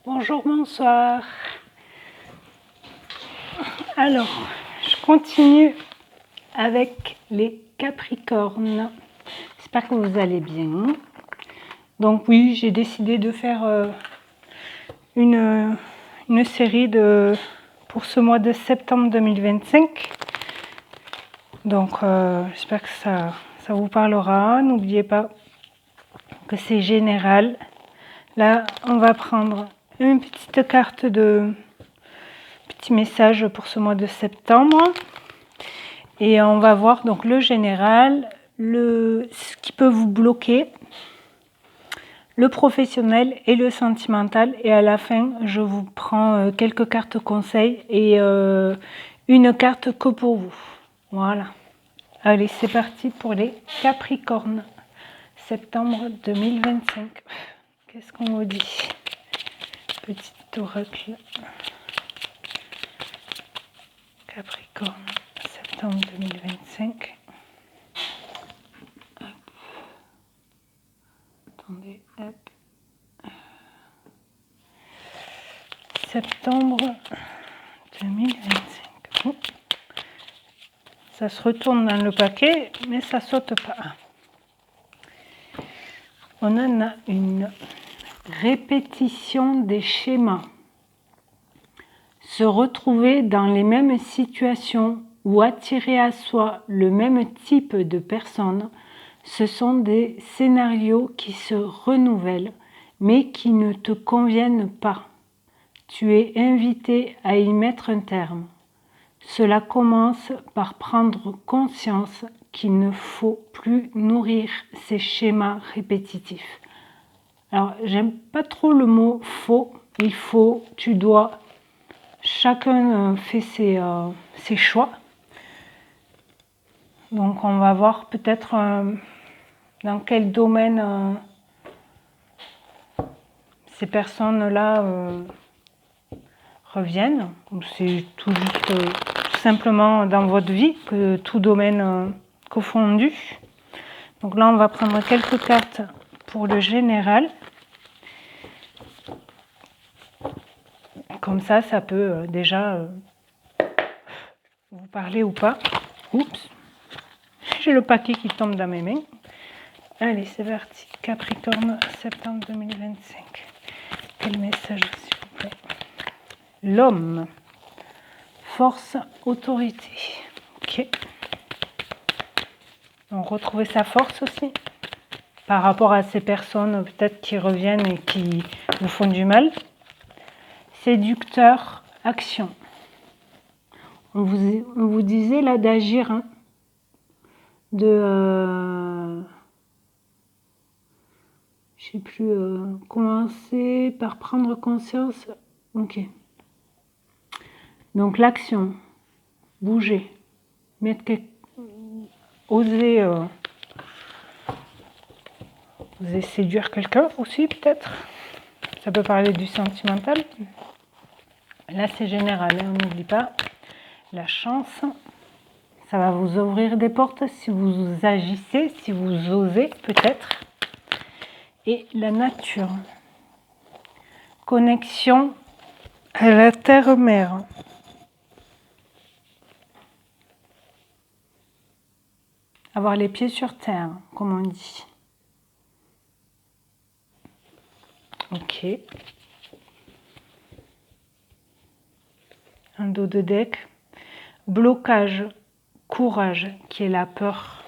Bonjour, bonsoir. Alors, je continue avec les Capricornes. J'espère que vous allez bien. Donc oui, j'ai décidé de faire une série pour ce mois de septembre 2025. Donc j'espère que ça vous parlera. N'oubliez pas que c'est général. Là, on va prendre une petite carte de petit message pour ce mois de septembre. Et on va voir donc le général, ce qui peut vous bloquer, le professionnel et le sentimental. Et à la fin, je vous prends quelques cartes conseils et une carte que pour vous. Voilà. Allez, c'est parti pour les Capricornes. Septembre 2025. Qu'est-ce qu'on vous dit? Petit oracle. Capricorne, septembre 2025. Hop. Attendez, hop. Septembre 2025. Oh. Ça se retourne dans le paquet, mais ça saute pas. On en a une répétition des schémas. Se retrouver dans les mêmes situations ou attirer à soi le même type de personnes, ce sont des scénarios qui se renouvellent, mais qui ne te conviennent pas. Tu es invité à y mettre un terme. Cela commence par prendre conscience qu'il ne faut plus nourrir ces schémas répétitifs. Alors, j'aime pas trop le mot faut, il faut, tu dois. Chacun fait ses choix. Donc, on va voir peut-être dans quel domaine ces personnes-là reviennent. C'est tout simplement dans votre vie, que tout domaine confondu. Donc là, on va prendre quelques cartes pour le général. Comme ça peut déjà vous parler ou pas. Oups, j'ai le paquet qui tombe dans mes mains. Allez, c'est parti. Capricorne, septembre 2025. Quel message, s'il vous plaît? L'homme. Force, autorité. Ok. Donc, retrouver sa force aussi. Par rapport à ces personnes peut-être qui reviennent et qui vous font du mal. Séducteur, action. On vous disait là d'agir, hein, je sais plus, commencer par prendre conscience. Ok. Donc l'action, bouger, oser séduire quelqu'un aussi peut-être. Ça peut parler du sentimental. Là c'est général, hein, on n'oublie pas. La chance, ça va vous ouvrir des portes si vous agissez, si vous osez peut-être. Et la nature. Connexion à la terre-mère. Avoir les pieds sur terre, comme on dit. Ok. Un dos de deck. Blocage, courage, qui est la peur.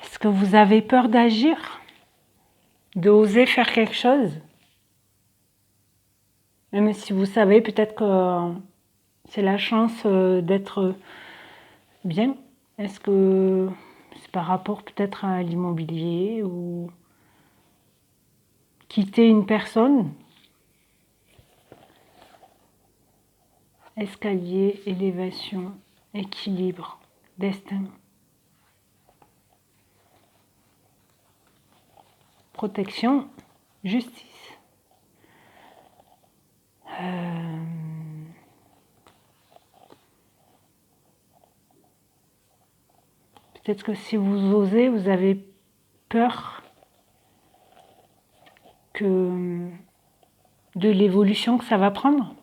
Est-ce que vous avez peur d'agir? D'oser faire quelque chose? Même si vous savez peut-être que c'est la chance d'être bien. Est-ce que c'est par rapport peut-être à l'immobilier ou quitter une personne? Escalier, élévation, équilibre, destin. Protection, justice. Peut-être que si vous osez, vous avez peur de l'évolution que ça va prendre.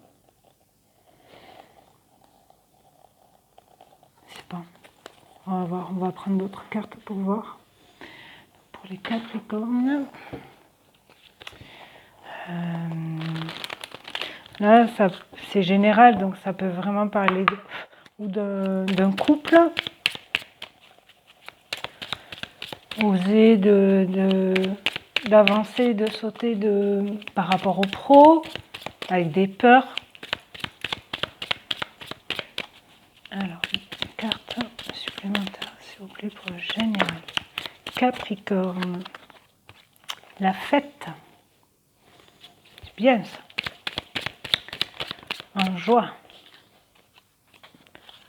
Je sais pas. On va voir, on va prendre d'autres cartes pour voir. Pour les Capricornes. Là, c'est général, donc ça peut vraiment parler d'un couple. Oser d'avancer, de sauter par rapport au pro, avec des peurs. Alors, une carte supplémentaire, s'il vous plaît, pour le général. Capricorne. La fête. C'est bien ça. En joie.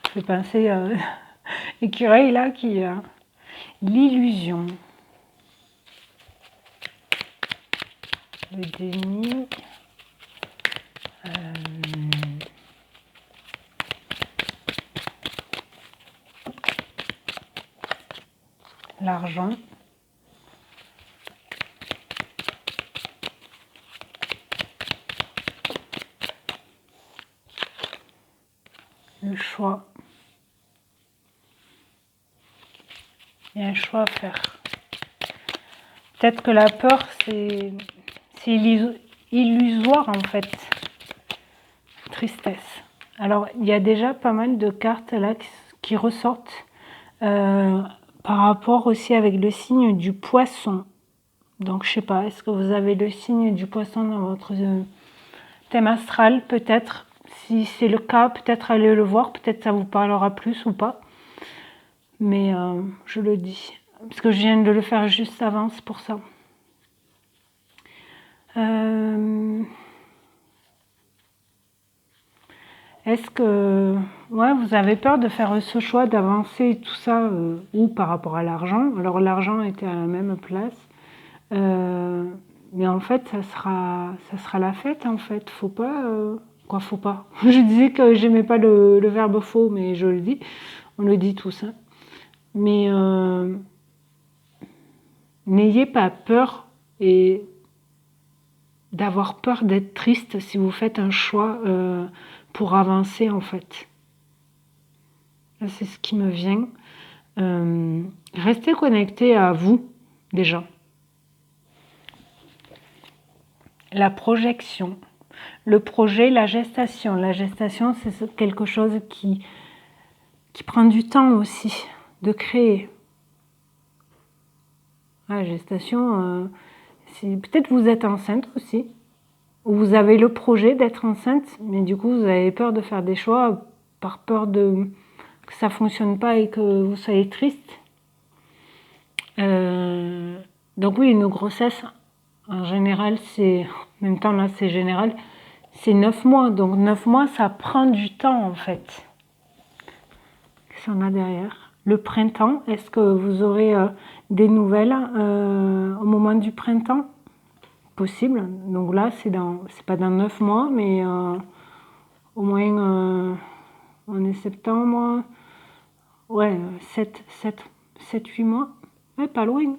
Je fais penser à l'écureuil là qui a l'illusion. Le déni. L'argent. Le choix. Il y a un choix à faire. Peut-être que la peur, c'est illusoire en fait. Tristesse. Alors, il y a déjà pas mal de cartes là qui ressortent par rapport aussi avec le signe du poisson. Donc, je sais pas, est-ce que vous avez le signe du poisson dans votre thème astral? Peut-être. Si c'est le cas, peut-être allez le voir. Peut-être ça vous parlera plus ou pas. Mais je le dis. Parce que je viens de le faire juste avant, c'est pour ça. Est-ce que vous avez peur de faire ce choix, d'avancer tout ça, ou par rapport à l'argent? Alors l'argent était à la même place. Mais en fait, ça sera la fête, en fait. Faut pas... faut pas. Je disais que j'aimais pas le verbe faux, mais je le dis. On le dit tous. Hein. Mais n'ayez pas peur et d'avoir peur d'être triste si vous faites un choix pour avancer, en fait. Là, c'est ce qui me vient. Restez connectés à vous, déjà. La projection, le projet, la gestation. La gestation, c'est quelque chose qui prend du temps aussi de créer. La gestation, peut-être vous êtes enceinte aussi, ou vous avez le projet d'être enceinte, mais du coup vous avez peur de faire des choix par peur que ça fonctionne pas et que vous soyez triste. Donc oui, une grossesse, en général, en même temps là c'est général, c'est 9 mois. Donc 9 mois, ça prend du temps en fait. Qu'est-ce qu'on a derrière? Le printemps, est-ce que vous aurez des nouvelles au moment du printemps? Possible. Donc là, c'est pas dans 9 mois, mais au moins on est septembre. Ouais, 7-8 mois. Ouais, pas loin.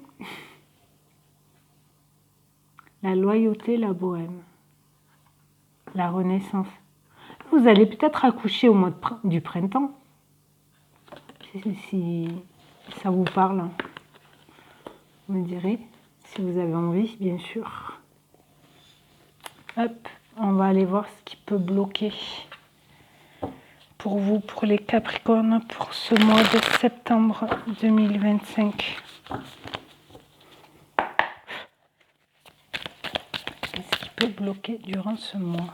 La loyauté, la bohème. La renaissance. Vous allez peut-être accoucher au mois du printemps. Si ça vous parle, vous me direz. Si vous avez envie, bien sûr. Hop, on va aller voir ce qui peut bloquer pour vous, pour les Capricornes, pour ce mois de septembre 2025. Qu'est-ce qui peut bloquer durant ce mois?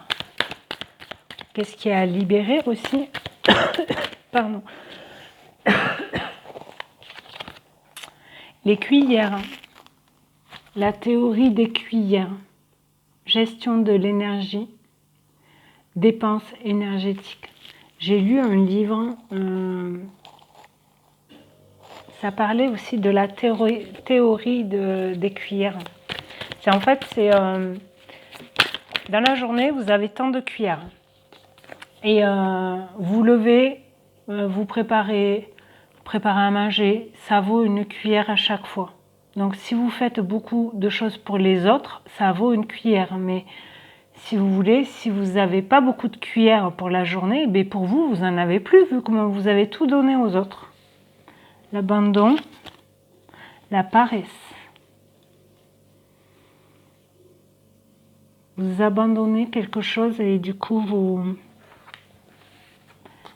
Qu'est-ce qui est à libérer aussi? Pardon. Les cuillères. La théorie des cuillères. Gestion de l'énergie. Dépenses énergétiques. J'ai lu un livre, ça parlait aussi de la théorie des cuillères. En fait, dans la journée, vous avez tant de cuillères. Et vous levez, vous préparez à manger, ça vaut une cuillère à chaque fois. Donc si vous faites beaucoup de choses pour les autres, ça vaut une cuillère. Mais si vous voulez, si vous n'avez pas beaucoup de cuillères pour la journée, ben pour vous, vous n'en avez plus, vu comment vous avez tout donné aux autres. L'abandon, la paresse. Vous abandonnez quelque chose et du coup, vous...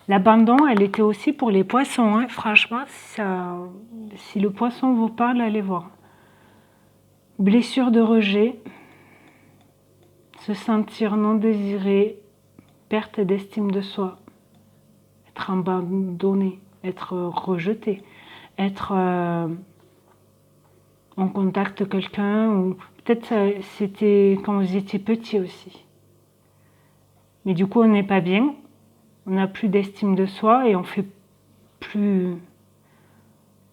L'abandon, elle était aussi pour les poissons. Hein. Franchement, si le poisson vous parle, allez voir. Blessure de rejet, se sentir non désiré, perte d'estime de soi, être abandonné, être rejeté, être en contact avec quelqu'un, ou peut-être c'était quand vous étiez petit aussi. Mais du coup, on n'est pas bien, on n'a plus d'estime de soi et on fait plus...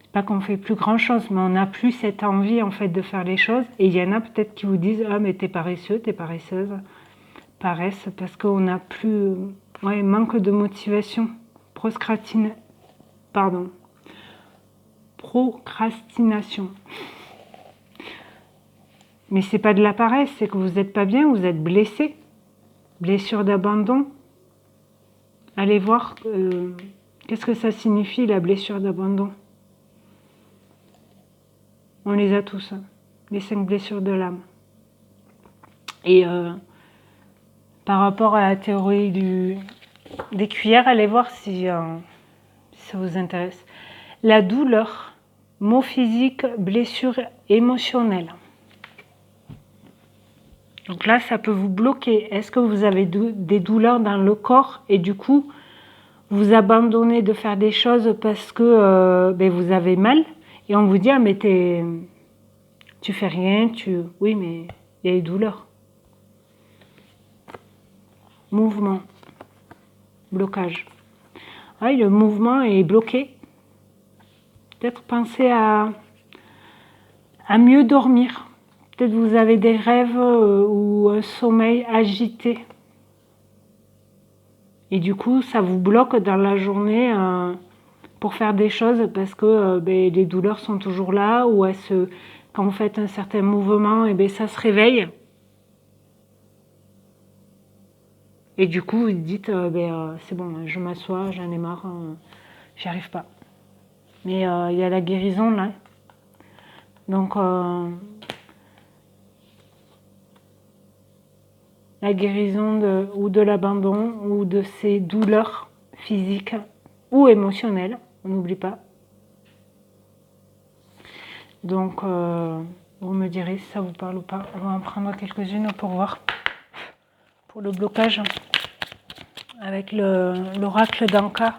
C'est pas qu'on fait plus grand-chose, mais on n'a plus cette envie en fait de faire les choses. Et il y en a peut-être qui vous disent « Ah, mais t'es paresseux, t'es paresseuse ». Paresse, parce qu'on n'a plus... Ouais, manque de motivation. Procrastination. Mais c'est pas de la paresse, c'est que vous n'êtes pas bien, vous êtes blessé. Blessure d'abandon. Allez voir qu'est-ce que ça signifie la blessure d'abandon. On les a tous, hein, les 5 blessures de l'âme. Et par rapport à la théorie des cuillères, allez voir si ça vous intéresse. La douleur, mot physique, blessure émotionnelle. Donc là, ça peut vous bloquer. Est-ce que vous avez des douleurs dans le corps et du coup, vous abandonnez de faire des choses parce que vous avez mal et on vous dit « Ah, mais tu fais rien, Oui, mais il y a des douleurs. » Mouvement, blocage. Oui, le mouvement est bloqué. Peut-être penser à mieux dormir. Peut-être vous avez des rêves ou un sommeil agité. Et du coup, ça vous bloque dans la journée pour faire des choses parce que les douleurs sont toujours là ou quand vous faites un certain mouvement, ça se réveille. Et du coup, vous dites, c'est bon, je m'assois, j'en ai marre, j'y arrive pas. Mais il y a la guérison là. Donc, la guérison ou de l'abandon ou de ces douleurs physiques ou émotionnelles, on n'oublie pas. Donc, vous me direz si ça vous parle ou pas. On va en prendre quelques-unes pour voir. Pour le blocage, avec l'oracle d'Anka.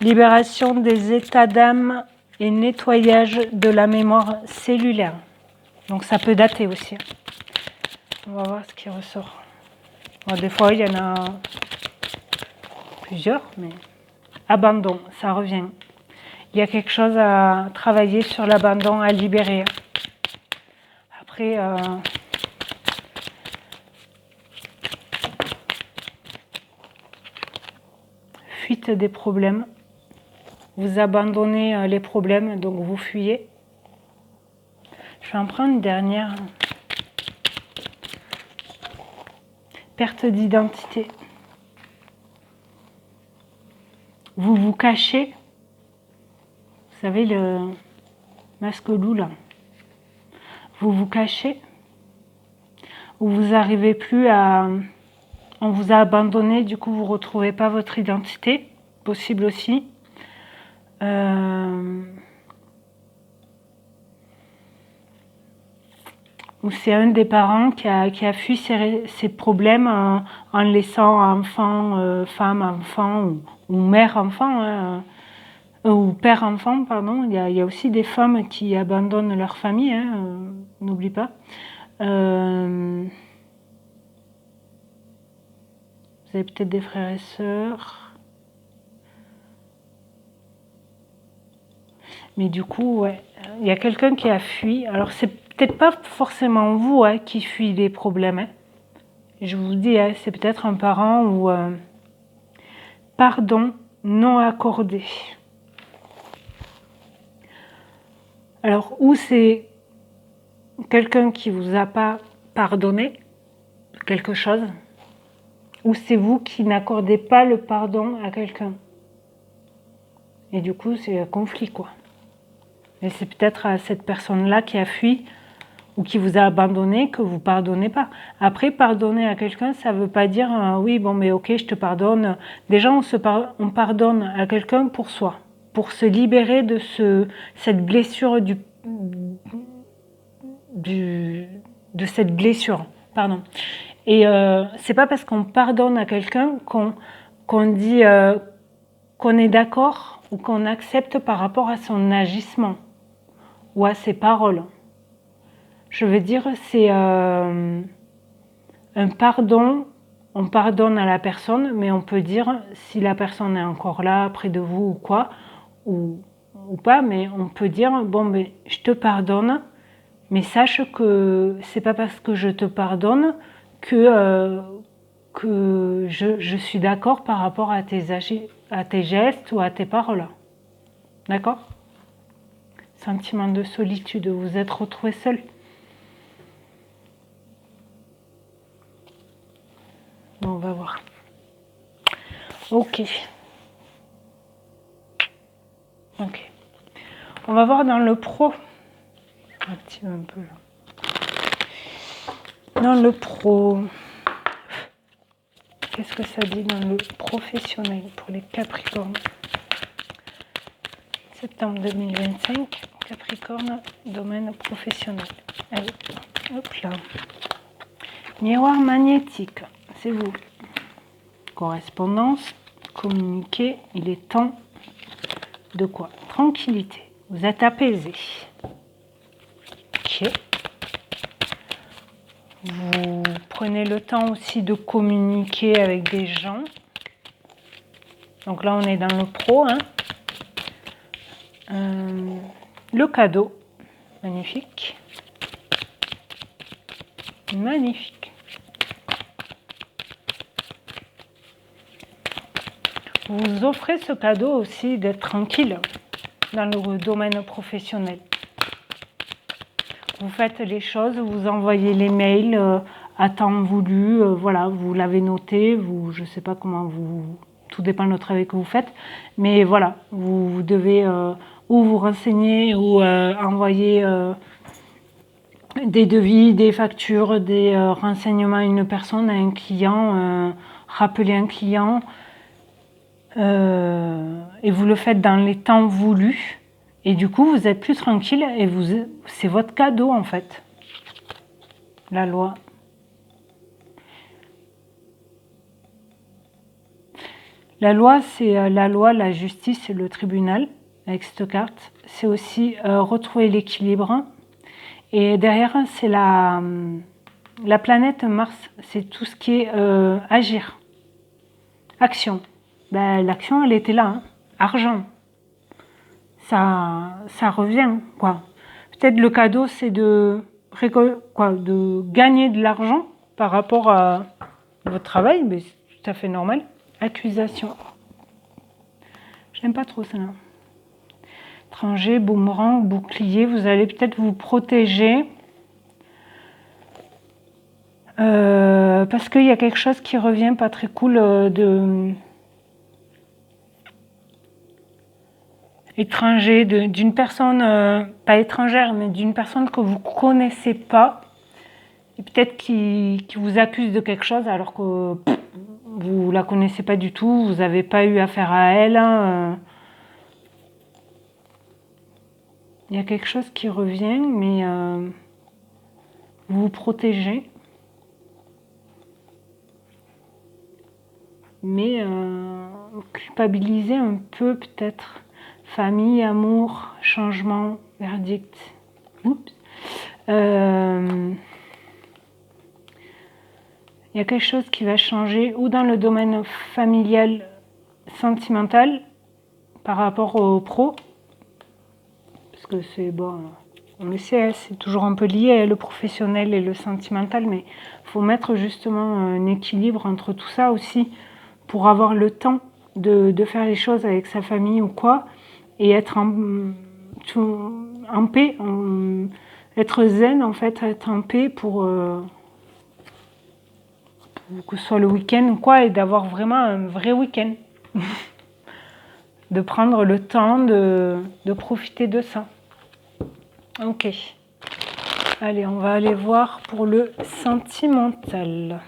Libération des états d'âme et nettoyage de la mémoire cellulaire. Donc ça peut dater aussi. On va voir ce qui ressort. Bon, des fois, il y en a plusieurs, mais abandon, ça revient. Il y a quelque chose à travailler sur l'abandon, à libérer. Après, fuite des problèmes. Vous abandonnez les problèmes, donc vous fuyez. Je vais en prendre une dernière. Perte d'identité. Vous vous cachez. Vous savez, le masque loup, là. Vous vous cachez. Ou vous n'arrivez plus à... On vous a abandonné, du coup, vous ne retrouvez pas votre identité. Possible aussi. Ou c'est un des parents qui a fui ses problèmes en laissant enfant, femme, enfant ou mère, enfant, hein, ou père, enfant, pardon. Il y a aussi des femmes qui abandonnent leur famille, hein, n'oublie pas. Vous avez peut-être des frères et sœurs. Mais du coup, ouais, il y a quelqu'un qui a fui. Alors, c'est peut-être pas forcément vous qui fuit les problèmes. Hein. Je vous dis, c'est peut-être un parent ou pardon non accordé. Alors, ou c'est quelqu'un qui vous a pas pardonné quelque chose, ou c'est vous qui n'accordez pas le pardon à quelqu'un. Et du coup, c'est un conflit, quoi. Et c'est peut-être à cette personne-là qui a fui ou qui vous a abandonné que vous pardonnez pas. Après, pardonner à quelqu'un, ça veut pas dire oui, bon, mais ok, je te pardonne. Déjà, on pardonne à quelqu'un pour soi, pour se libérer de cette blessure de cette blessure. Pardon. Et c'est pas parce qu'on pardonne à quelqu'un qu'on dit qu'on est d'accord ou qu'on accepte par rapport à son agissement ou à ses paroles. Je veux dire, c'est un pardon. On pardonne à la personne, mais on peut dire, si la personne est encore là, près de vous ou quoi, ou pas, mais on peut dire, bon, ben, je te pardonne, mais sache que c'est pas parce que je te pardonne que je suis d'accord par rapport à tes gestes ou à tes paroles. D'accord ? Sentiment de solitude, vous êtes retrouvé seul. Bon, on va voir. Ok. On va voir dans le pro. Active un peu là. Dans le pro. Qu'est-ce que ça dit dans le professionnel pour les Capricornes ? Septembre 2025, Capricorne, domaine professionnel. Allez, hop là. Miroir magnétique, c'est vous. Correspondance, communiquer, il est temps de quoi ? Tranquillité, vous êtes apaisé. Ok. Vous prenez le temps aussi de communiquer avec des gens. Donc là, on est dans le pro. Hein. Le cadeau, magnifique. Magnifique. Vous offrez ce cadeau aussi d'être tranquille dans le domaine professionnel. Vous faites les choses, vous envoyez les mails à temps voulu, voilà, vous l'avez noté, je ne sais pas comment tout dépend du travail que vous faites, mais voilà, vous devez ou vous renseigner ou envoyer des devis, des factures, des renseignements à une personne, à un client, rappeler un client, et vous le faites dans les temps voulus. Et du coup, vous êtes plus tranquille et c'est votre cadeau en fait. La loi. La loi, c'est la loi, la justice et le tribunal avec cette carte. C'est aussi retrouver l'équilibre. Et derrière, c'est la planète Mars. C'est tout ce qui est agir. Action. Ben, l'action, elle était là. Hein. Argent. Ça revient, quoi. Peut-être le cadeau, c'est de gagner de l'argent par rapport à votre travail, mais c'est tout à fait normal. Accusation. J'aime pas trop ça. Étranger, boomerang, bouclier, vous allez peut-être vous protéger parce qu'il y a quelque chose qui revient pas très cool étranger, d'une personne, pas étrangère, mais d'une personne que vous connaissez pas, et peut-être qui vous accuse de quelque chose alors que vous la connaissez pas du tout, vous n'avez pas eu affaire à elle. Il y a quelque chose qui revient, mais vous vous protégez. Mais culpabilisez un peu peut-être. Famille, amour, changement, verdict. Oups. Il y a quelque chose qui va changer ou dans le domaine familial, sentimental, par rapport au pro. Parce que c'est bon, on le sait, c'est toujours un peu lié, le professionnel et le sentimental, mais il faut mettre justement un équilibre entre tout ça aussi pour avoir le temps de faire les choses avec sa famille ou quoi. Et être en paix, être zen en fait, être en paix pour que ce soit le week-end ou quoi, et d'avoir vraiment un vrai week-end. De prendre le temps de profiter de ça. Ok. Allez, on va aller voir pour le sentimental.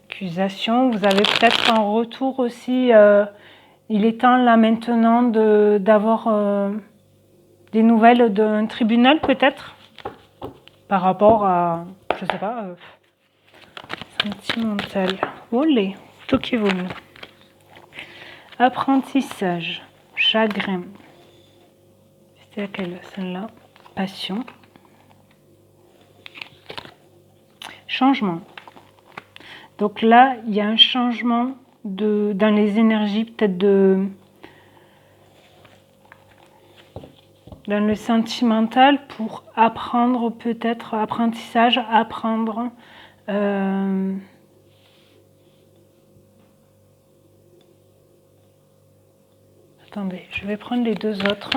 Accusation, vous avez peut-être en retour aussi, il est temps là maintenant d'avoir des nouvelles d'un tribunal peut-être, par rapport à, je sais pas, sentimental. Olé, toquez-vous. Apprentissage, chagrin. C'était laquelle celle-là? Passion. Changement. Donc là, il y a un changement dans les énergies, peut-être dans le sentimental, pour apprendre, peut-être, apprentissage, apprendre. Attendez, je vais prendre les deux autres.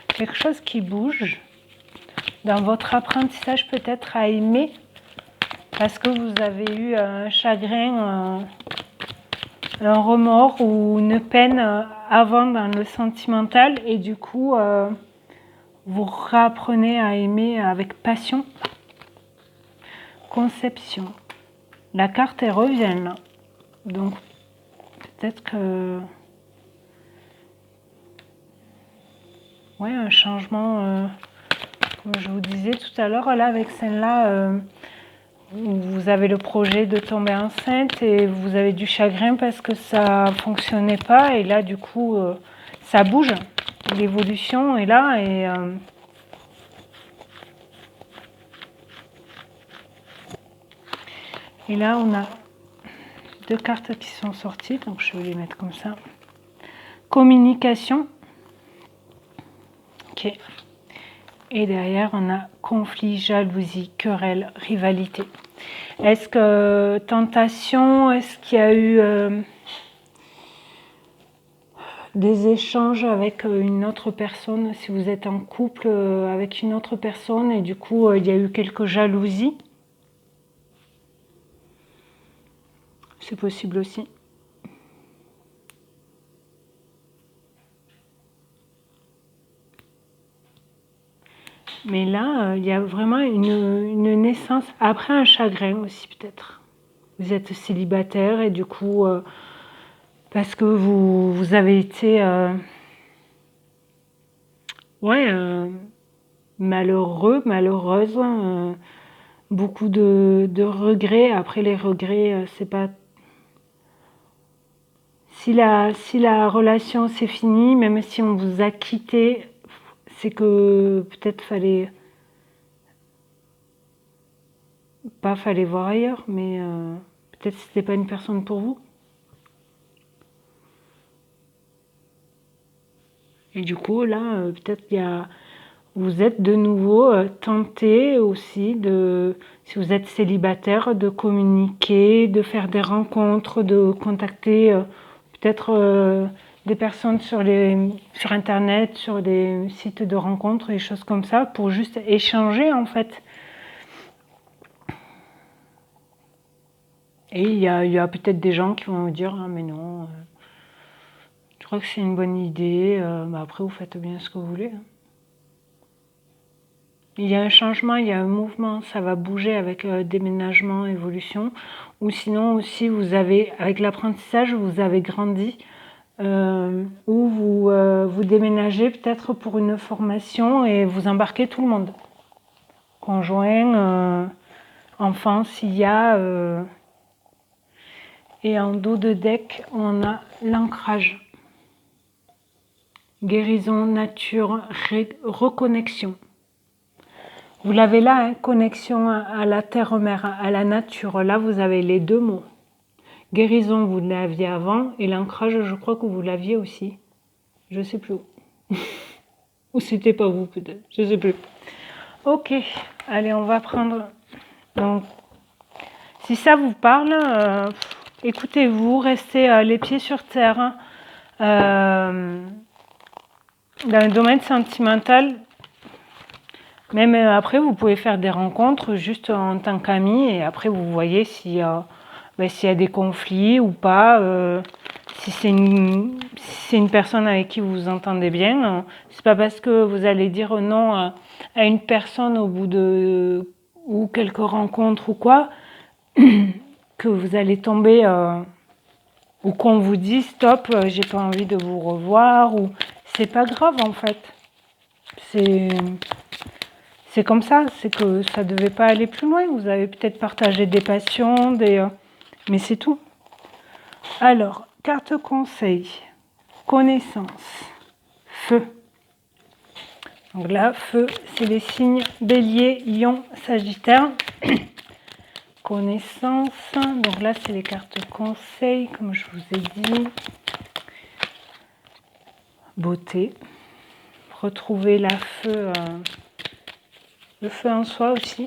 Quelque chose qui bouge dans votre apprentissage, peut-être à aimer, parce que vous avez eu un chagrin, un remords ou une peine avant dans le sentimental, et du coup vous réapprenez à aimer avec passion. Conception. La carte elle revient là, donc peut-être que ouais, un changement, comme je vous disais tout à l'heure là avec celle-là, vous avez le projet de tomber enceinte et vous avez du chagrin parce que ça fonctionnait pas, et là du coup ça bouge, l'évolution est là, et là on a deux cartes qui sont sorties, donc je vais les mettre comme ça. Communication. Ok. Et derrière on a conflit, jalousie, querelle, rivalité. Est-ce que tentation, est-ce qu'il y a eu des échanges avec une autre personne, si vous êtes en couple avec une autre personne, et du coup il y a eu quelques jalousies? C'est possible aussi. Mais là, il y a vraiment une naissance, après un chagrin aussi peut-être. Vous êtes célibataire et du coup, parce que vous avez été malheureux, malheureuse, beaucoup de regrets. Après les regrets, c'est pas... Si la relation c'est fini, même si on vous a quitté, c'est que peut-être fallait voir ailleurs, mais peut-être c'était pas une personne pour vous. Et du coup là, peut-être vous êtes de nouveau tenté aussi si vous êtes célibataire, de communiquer, de faire des rencontres, de contacter peut-être des personnes sur internet, sur des sites de rencontres, des choses comme ça, pour juste échanger en fait. Et il y a peut-être des gens qui vont vous dire ah mais non, je crois que c'est une bonne idée, mais après vous faites bien ce que vous voulez. Il y a un changement, il y a un mouvement, ça va bouger avec déménagement, évolution. Ou sinon aussi, avec l'apprentissage, vous avez grandi, ou vous déménagez peut-être pour une formation et vous embarquez tout le monde. Conjoint, enfant s'il y a. Et en dos de deck, on a l'ancrage. Guérison, nature, reconnexion. Vous l'avez là, hein, connexion à la terre-mère, à la nature. Là, vous avez les deux mots. Guérison, vous l'aviez avant, et l'ancrage, je crois que vous l'aviez aussi. Je sais plus où. Ou c'était pas vous, peut-être. Je sais plus. Ok, allez, on va prendre... Donc, si ça vous parle, écoutez-vous, restez les pieds sur terre. dans le domaine sentimental, même après, vous pouvez faire des rencontres juste en tant qu'amis et après, vous voyez s'il y a des conflits ou pas. Si c'est une personne avec qui vous vous entendez bien, c'est pas parce que vous allez dire non à une personne au bout de ou quelques rencontres ou quoi que vous allez tomber ou qu'on vous dit stop, j'ai pas envie de vous revoir ou c'est pas grave en fait. C'est comme ça, c'est que ça devait pas aller plus loin. Vous avez peut-être partagé des passions, mais c'est tout. Alors, carte conseil, connaissance, feu. Donc là, feu, c'est les signes Bélier, Lion, Sagittaire. Connaissance, donc là, c'est les cartes conseil, comme je vous ai dit. Beauté. Retrouver le feu en soi aussi.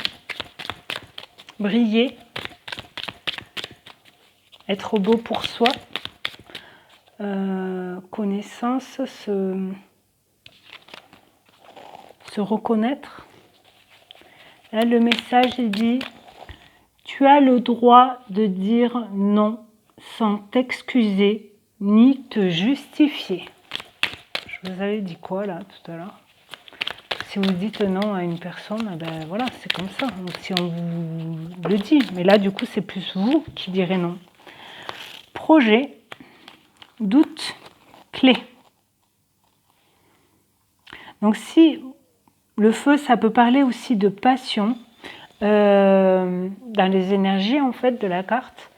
Briller. Être beau pour soi. Connaissance, se reconnaître. Là, le message est dit, tu as le droit de dire non sans t'excuser ni te justifier. Je vous avais dit quoi là tout à l'heure? Si vous dites non à une personne, ben voilà, c'est comme ça. Si on vous le dit, mais là du coup c'est plus vous qui direz non. Projet, doute, clé. Donc si le feu, ça peut parler aussi de passion dans les énergies en fait de la carte.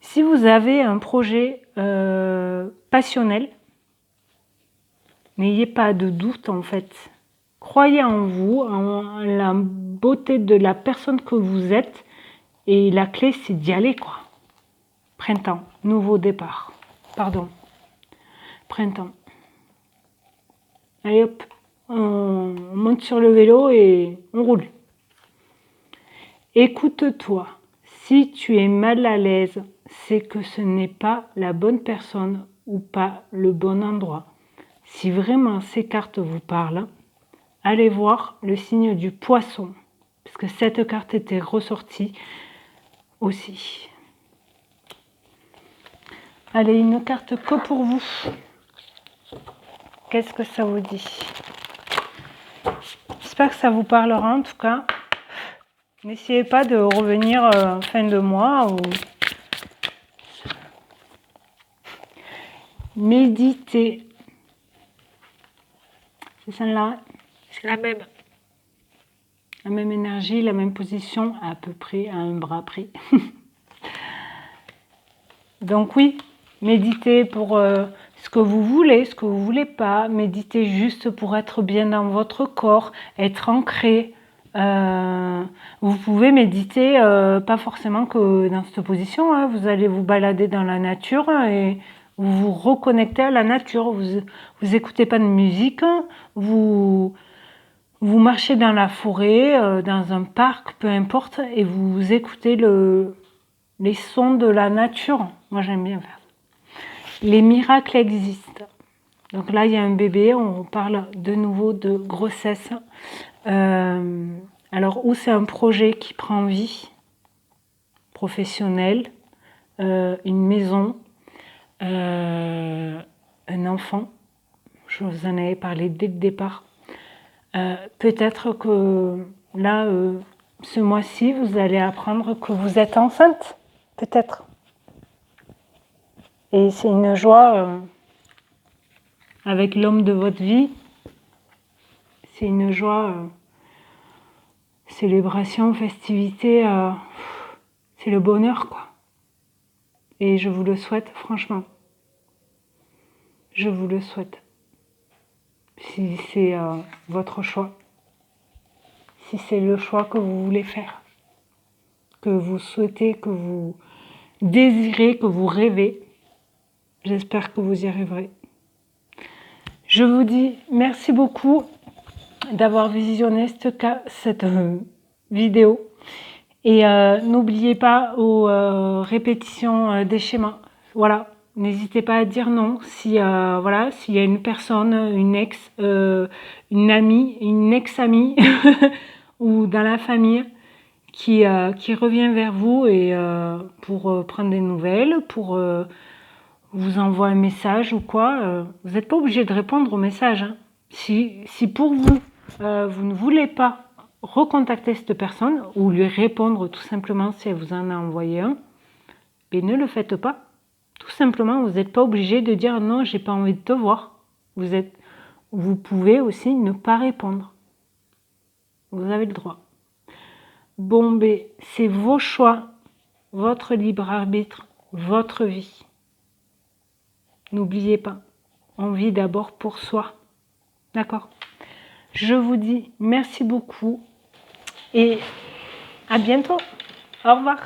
Si vous avez un projet passionnel, n'ayez pas de doute en fait. Croyez en vous, en la beauté de la personne que vous êtes et la clé c'est d'y aller quoi. Printemps, nouveau départ. Pardon. Printemps. Allez hop, on monte sur le vélo et on roule. Écoute-toi. Si tu es mal à l'aise, c'est que ce n'est pas la bonne personne ou pas le bon endroit. Si vraiment ces cartes vous parlent, allez voir le signe du poisson, parce que cette carte était ressortie aussi. Allez, une carte que pour vous. Qu'est-ce que ça vous dit? J'espère que ça vous parlera en tout cas. N'essayez pas de revenir en fin de mois ou méditer. C'est celle-là. C'est la même. La même énergie, la même position, à peu près à un bras près. Donc oui, méditez pour ce que vous voulez, ce que vous voulez pas. Méditez juste pour être bien dans votre corps, être ancré. Vous pouvez méditer, pas forcément que dans cette position. Hein. Vous allez vous balader dans la nature et vous vous reconnectez à la nature. Vous écoutez pas de musique. Vous marchez dans la forêt, dans un parc, peu importe, et vous écoutez les sons de la nature. Moi, j'aime bien faire ça. Les miracles existent. Donc là, il y a un bébé, on parle de nouveau de grossesse. Alors, où c'est un projet qui prend vie, professionnel, une maison, un enfant. Je vous en avais parlé dès le départ. Peut-être que là, ce mois-ci, vous allez apprendre que vous êtes enceinte. Peut-être. Et c'est une joie avec l'homme de votre vie. C'est une joie, célébration, festivité. C'est le bonheur, quoi. Et je vous le souhaite, franchement. Je vous le souhaite. Si c'est votre choix. Si c'est le choix que vous voulez faire. Que vous souhaitez, que vous désirez, que vous rêvez. J'espère que vous y arriverez. Je vous dis merci beaucoup d'avoir visionné cette vidéo. Et n'oubliez pas aux répétitions des schémas. Voilà, n'hésitez pas à dire non. Si voilà, s'il y a une personne, une amie, une ex-amie ou dans la famille qui revient vers vous et pour prendre des nouvelles, pour vous envoie un message ou quoi, vous n'êtes pas obligé de répondre au message. Hein. Si pour vous, vous ne voulez pas recontacter cette personne ou lui répondre tout simplement si elle vous en a envoyé un, mais ne le faites pas. Tout simplement, vous n'êtes pas obligé de dire non, j'ai pas envie de te voir. Vous pouvez aussi ne pas répondre. Vous avez le droit. Bon, ben, c'est vos choix, votre libre arbitre, votre vie. N'oubliez pas, on vit d'abord pour soi. D'accord? Je vous dis merci beaucoup et à bientôt. Au revoir.